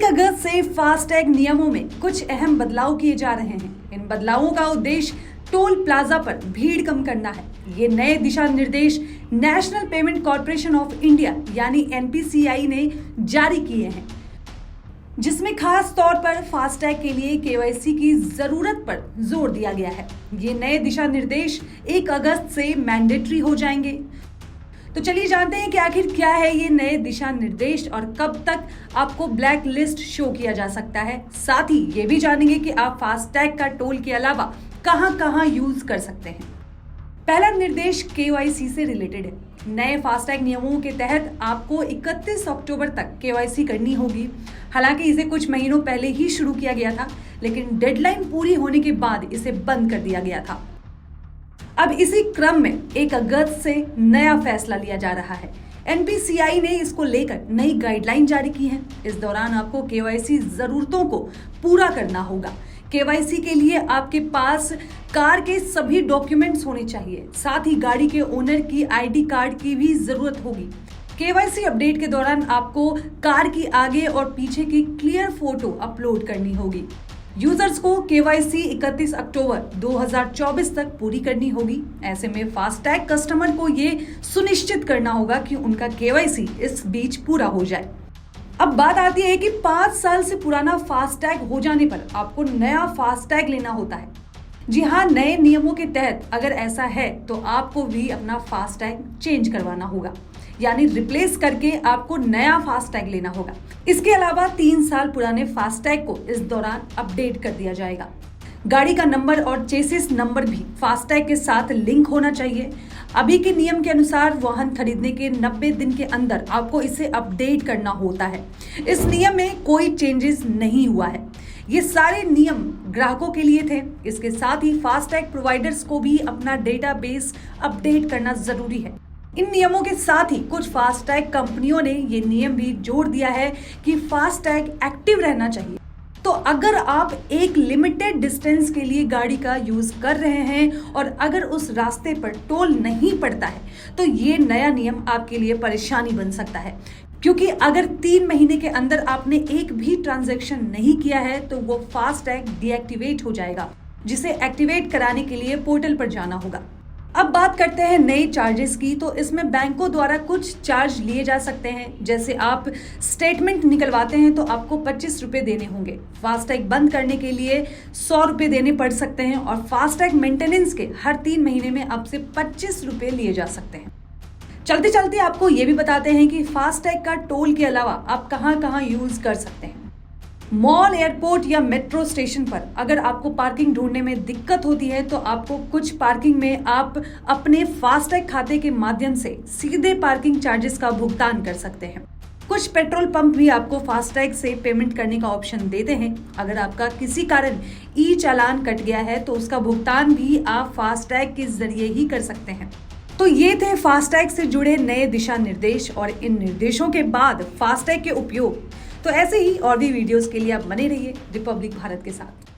1 अगस्त से फास्टैग नियमों में कुछ अहम बदलाव किए जा रहे हैं। इन बदलावों का उद्देश्य टोल प्लाजा पर भीड़ कम करना है। ये नए दिशा निर्देश national payment corporation of India यानी एनपीसीआई ने जारी किए हैं, जिसमें खास तौर पर फास्टैग के लिए केवाईसी की जरूरत पर जोर दिया गया है। ये नए दिशा निर्देश 1 अगस्त से मैंडेटरी हो जाएंगे। तो चलिए जानते हैं कि आखिर क्या है ये नए दिशा निर्देश और कब तक आपको ब्लैक लिस्ट शो किया जा सकता है। साथ ही ये भी जानेंगे कि आप फास्टैग का टोल के अलावा कहां-कहां यूज कर सकते हैं। पहला निर्देश केवाईसी से रिलेटेड है। नए फास्टैग नियमों के तहत आपको 31 अक्टूबर तक केवाईसी करनी होगी। हालांकि इसे कुछ महीनों पहले ही शुरू किया गया था, लेकिन डेडलाइन पूरी होने के बाद इसे बंद कर दिया गया था। अब इसी क्रम में 1 अगस्त से नया फैसला लिया जा रहा है। एनपीसीआई ने इसको लेकर नई गाइडलाइन जारी की है। इस दौरान आपको केवाईसी जरूरतों को पूरा करना होगा। केवाईसी के लिए आपके पास कार के सभी डॉक्यूमेंट्स होने चाहिए। साथ ही गाड़ी के ओनर की आईडी कार्ड की भी जरूरत होगी। केवाईसी अपडेट के दौरान आपको कार की आगे और पीछे की क्लियर फोटो अपलोड करनी होगी। यूजर्स को केवाईसी 31 अक्टूबर 2024 तक पूरी करनी होगी। ऐसे में फास्टैग कस्टमर को ये सुनिश्चित करना होगा कि उनका केवाईसी इस बीच पूरा हो जाए। अब बात आती है कि 5 साल से पुराना फास्टैग हो जाने पर आपको नया फास्टैग लेना होता है। जी हाँ, नए नियमों के तहत अगर ऐसा है तो आपको भी अपना फास्टैग चेंज करवाना होगा, यानी रिप्लेस करके आपको नया फास्टैग लेना होगा। इसके अलावा 3 साल पुराने फास्टैग को इस दौरान अपडेट कर दिया जाएगा। गाड़ी का नंबर और चेसिस नंबर भी फास्टैग के साथ लिंक होना चाहिए। अभी के नियम के अनुसार वाहन खरीदने के 90 दिन के अंदर आपको इसे अपडेट करना होता है। इस नियम में कोई चेंजेस नहीं हुआ है। ये सारे नियम ग्राहकों के लिए थे। इसके साथ ही फास्टैग प्रोवाइडर्स को भी अपना डेटाबेस अपडेट करना जरूरी है। इन नियमों के साथ ही कुछ फास्टैग कंपनियों ने ये नियम भी जोड़ दिया है कि फास्टैग एक्टिव रहना चाहिए। तो अगर आप एक लिमिटेड डिस्टेंस के लिए गाड़ी का यूज कर रहे हैं और अगर उस रास्ते पर टोल नहीं पड़ता है तो ये नया नियम आपके लिए परेशानी बन सकता है, क्योंकि अगर 3 महीने के अंदर आपने एक भी ट्रांजैक्शन नहीं किया है तो वो फास्टैग डीएक्टिवेट हो जाएगा, जिसे एक्टिवेट कराने के लिए पोर्टल पर जाना होगा। अब बात करते हैं नए चार्जेस की। तो इसमें बैंकों द्वारा कुछ चार्ज लिए जा सकते हैं। जैसे आप स्टेटमेंट निकलवाते हैं तो आपको 25 रुपए देने होंगे। फास्टैग बंद करने के लिए 100 रुपए देने पड़ सकते हैं और फास्टैग मेंटेनेंस के हर 3 महीने में आपसे 25 रुपए लिए जा सकते हैं। चलते चलते आपको ये भी बताते हैं कि फास्टैग का टोल के अलावा आप कहां यूज कर सकते हैं। मॉल, एयरपोर्ट या मेट्रो स्टेशन पर अगर आपको पार्किंग ढूंढने में दिक्कत होती है तो आपको कुछ पार्किंग में आप अपने फास्टैग खाते के माध्यम से सीधे पार्किंग चार्जेस का भुगतान कर सकते हैं। कुछ पेट्रोल पंप भी आपको फास्टैग से पेमेंट करने का ऑप्शन देते हैं। अगर आपका किसी कारण ई चालान कट गया है तो उसका भुगतान भी आप फास्टैग के जरिए ही कर सकते हैं। तो ये थे फास्टैग से जुड़े नए दिशा निर्देश और इन निर्देशों के बाद फास्टैग के उपयोग। तो ऐसे ही और भी वीडियोस के लिए आप बने रहिए रिपब्लिक भारत के साथ।